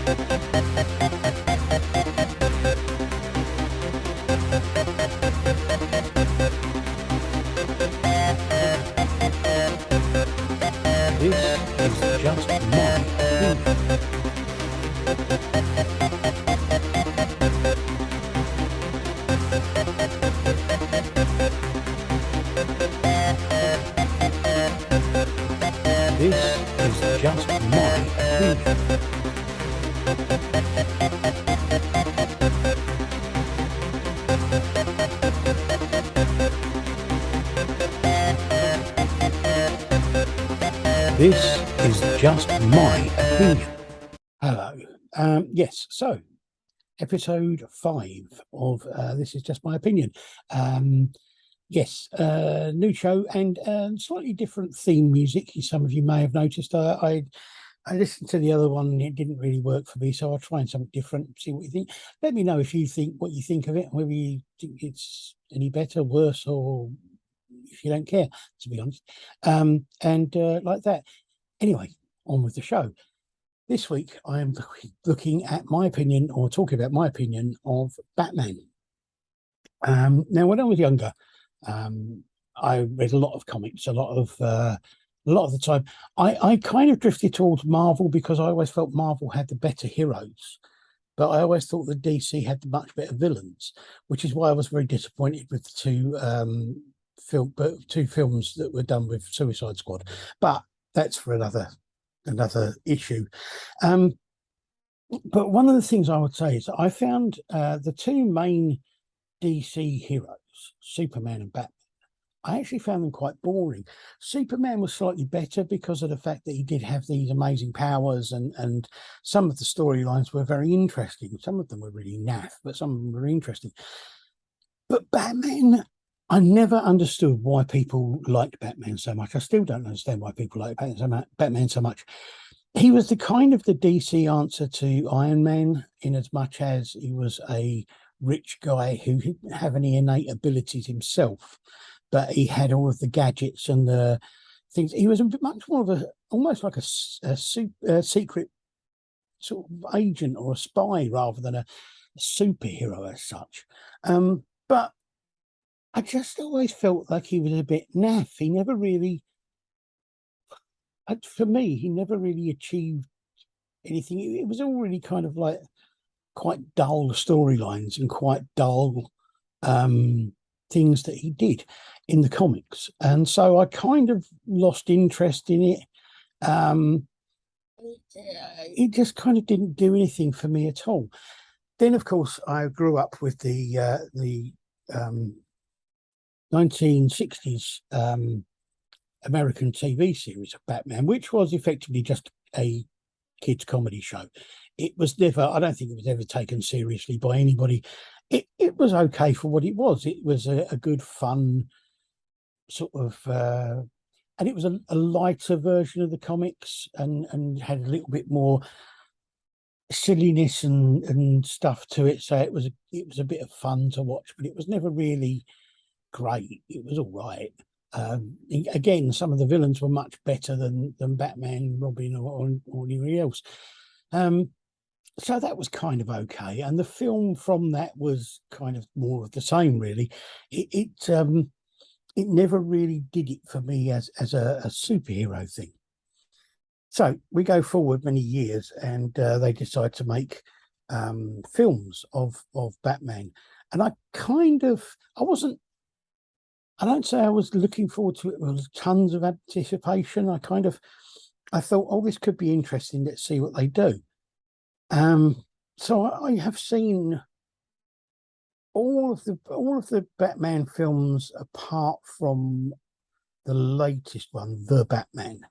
This is just my opinion. This is just my opinion. This is just my opinion. Hello. Yes, so episode 5 of This is just my opinion. Yes, new show and slightly different theme music. Some of you may have noticed. I listened to the other one and it didn't really work for me, so I'll try something different, see what you think. Let me know if you think what you think of it, whether you think it's any better, worse, or if you don't care, to be honest. Like that. Anyway, on with the show. This week I am looking at my opinion, or talking about my opinion of Batman. Now, when I was younger, I read a lot of comics, a lot of the time. I kind of drifted towards Marvel because I always felt Marvel had the better heroes, but I always thought that DC had the much better villains, which is why I was very disappointed with the two films that were done with Suicide Squad. But that's for another issue. But one of the things I would say is that I found the two main DC heroes, Superman and Batman, I actually found them quite boring. Superman was slightly better because of the fact that he did have these amazing powers, and some of the storylines were very interesting. Some of them were really naff, but some of them were interesting. But Batman, I never understood why people liked Batman so much. I still don't understand why people like Batman so much. He was the kind of the DC answer to Iron Man, in as much as he was a rich guy who didn't have any innate abilities himself, but he had all of the gadgets and the things. He was much more of almost like a secret sort of agent or a spy rather than a superhero as such. But I just always felt like he was a bit naff. He never really, for me, he never really achieved anything. It was all really kind of like quite dull storylines and quite dull things that he did in the comics. And so I kind of lost interest in it. It just kind of didn't do anything for me at all. Then, of course, I grew up with the 1960s American TV series of Batman, which was effectively just a kids' comedy show. It was never, I don't think it was ever taken seriously by anybody. It was okay for what it was. It was a good, fun sort of, and it was a lighter version of the comics, and had a little bit more silliness and stuff to it. So it was a bit of fun to watch, but it was never really great. It was all right. Again, some of the villains were much better than Batman, Robin, or anybody else. So that was kind of okay. And the film from that was kind of more of the same, really. It never really did it for me as a superhero thing. So we go forward many years, and they decide to make films of Batman. And I don't say I was looking forward to it with tons of anticipation. I thought, oh, this could be interesting. Let's see what they do. So I have seen all of the Batman films apart from the latest one, The Batman.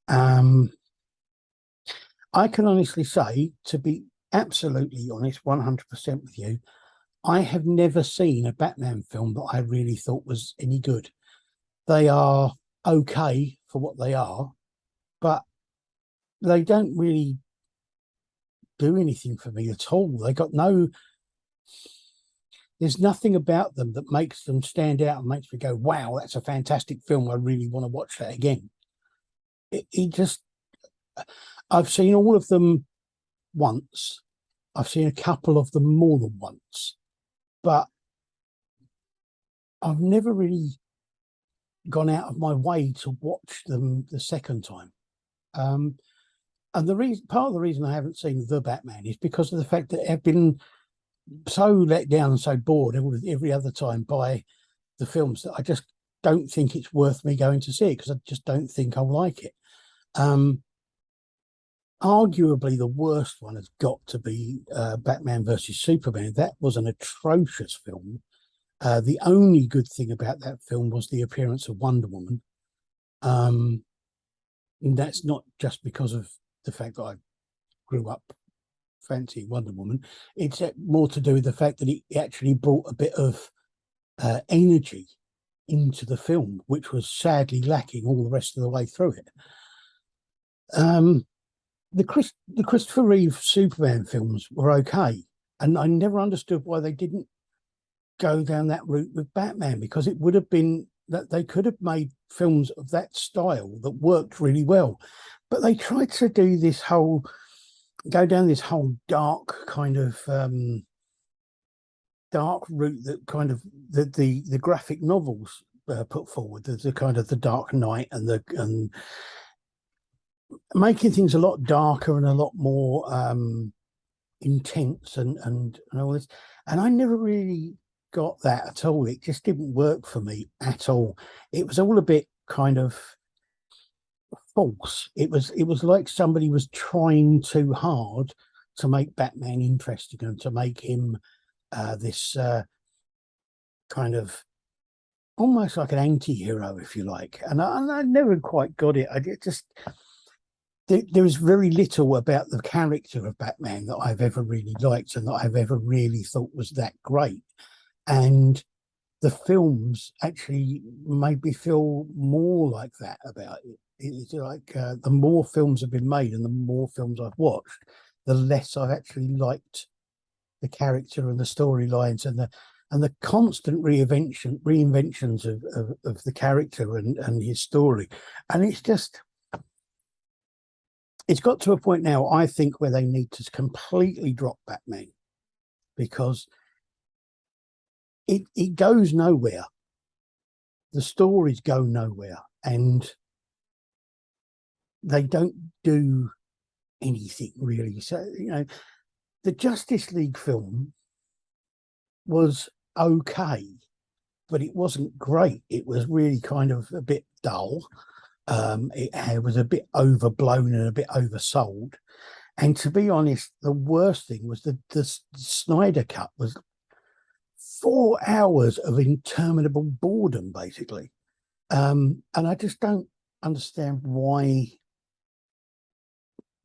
I can honestly say, to be absolutely honest, 100% with you, I have never seen a Batman film that I really thought was any good. They are okay for what they are, but they don't really do anything for me at all. There's nothing about them that makes them stand out and makes me go, wow, that's a fantastic film. I really want to watch that again. I've seen all of them once. I've seen a couple of them more than once, but I've never really gone out of my way to watch them the second time. And part of the reason I haven't seen The Batman is because of the fact that I've been so let down and so bored every other time by the films that I just don't think it's worth me going to see it, because I just don't think I'll like it. Arguably, the worst one has got to be Batman versus Superman. That was an atrocious film. The only good thing about that film was the appearance of Wonder Woman. And that's not just because of the fact that I grew up fancying Wonder Woman. It's more to do with the fact that it actually brought a bit of energy into the film, which was sadly lacking all the rest of the way through it. The Christopher Reeve Superman films were okay, and I never understood why they didn't go down that route with Batman, because it would have been that they could have made films of that style that worked really well. But they tried to do this whole, go down this whole dark kind of dark route that kind of the graphic novels put forward, the kind of the Dark Knight and making things a lot darker and a lot more intense and all this. And I never really got that at all. It just didn't work for me at all. It was all a bit kind of false. It was like somebody was trying too hard to make Batman interesting and to make him this kind of almost like an anti-hero, if you like. And I never quite got it. There is very little about the character of Batman that I've ever really liked and that I've ever really thought was that great. And the films actually made me feel more like that about it. It's like the more films have been made and the more films I've watched, the less I've actually liked the character and the storylines and the constant reinventions of the character and his story. And it's got to a point now, I think, where they need to completely drop Batman, because it goes nowhere. The stories go nowhere, and they don't do anything really. So, the Justice League film was okay, but it wasn't great. It was really kind of a bit dull. It was a bit overblown and a bit oversold. And to be honest, the worst thing was the Snyder Cut was 4 hours of interminable boredom, basically. And I just don't understand why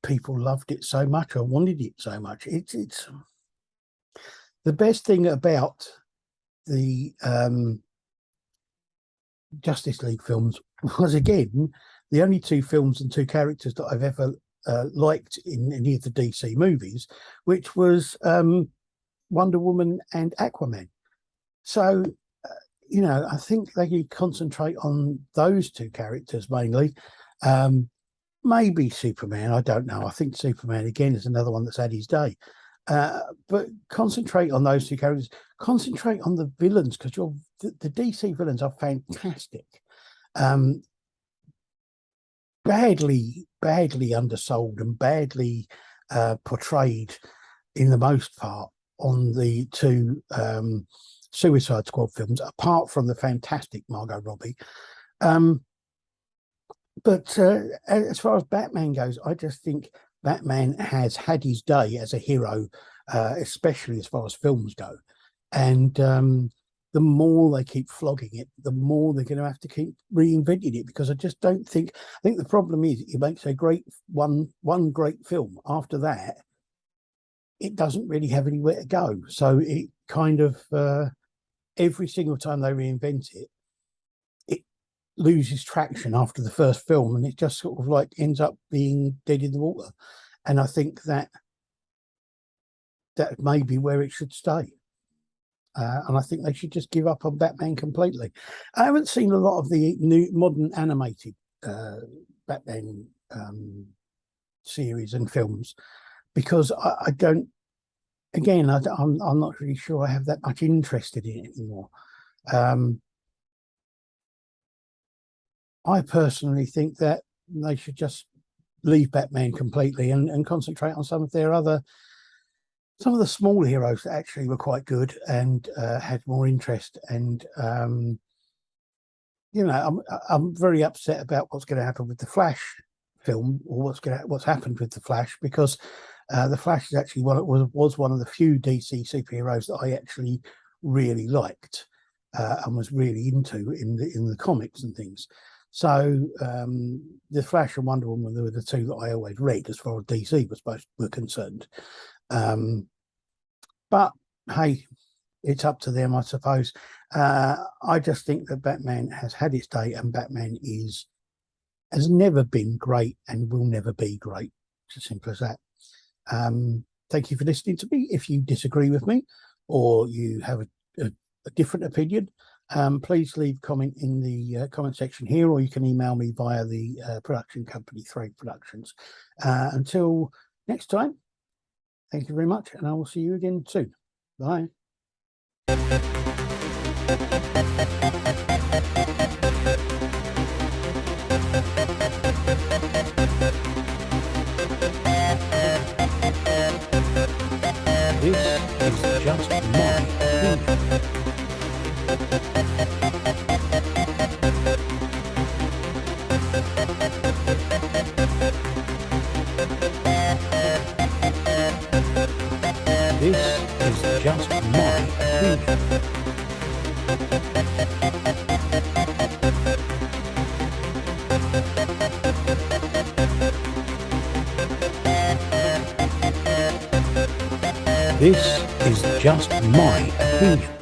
people loved it so much or wanted it so much. It's the best thing about the Justice League films was, again, the only two films and two characters that I've ever liked in any of the DC movies, which was Wonder Woman and Aquaman. So, I think they could concentrate on those two characters mainly. Maybe Superman, I don't know. I think Superman, again, is another one that's had his day. But concentrate on those two characters. Concentrate on the villains, because the DC villains are fantastic. Badly undersold and badly portrayed in the most part on the two Suicide Squad films, apart from the fantastic Margot Robbie. But as far as Batman goes, I just think Batman has had his day as a hero, especially as far as films go. And the more they keep flogging it, the more they're going to have to keep reinventing it, because I just don't think. I think the problem is it makes a great one great film. After that, it doesn't really have anywhere to go. So it kind of every single time they reinvent it, it loses traction after the first film, and it just sort of like ends up being dead in the water. And I think that may be where it should stay. And I think they should just give up on Batman completely. I haven't seen a lot of the new modern animated Batman series and films, because I don't. Again, I'm not really sure I have that much interest in it anymore. I personally think that they should just leave Batman completely and concentrate on some of the small heroes that actually were quite good and had more interest. And you know, I'm very upset about what's going to happen with the Flash film, or what's happened with the Flash, because the Flash is actually was one of the few DC superheroes that I actually really liked and was really into in the comics and things. So the Flash and Wonder Woman were the two that I always read as far as DC were concerned. But hey, it's up to them, I suppose. I just think that Batman has had its day, and Batman has never been great and will never be great. It's as simple as that. Thank you for listening to me. If you disagree with me or you have a different opinion, please leave a comment in the comment section here, or you can email me via the production company, Thread Productions. Until next time, thank you very much, and I will see you again soon. Bye. This is just my opinion. This is just my opinion. This is just my opinion.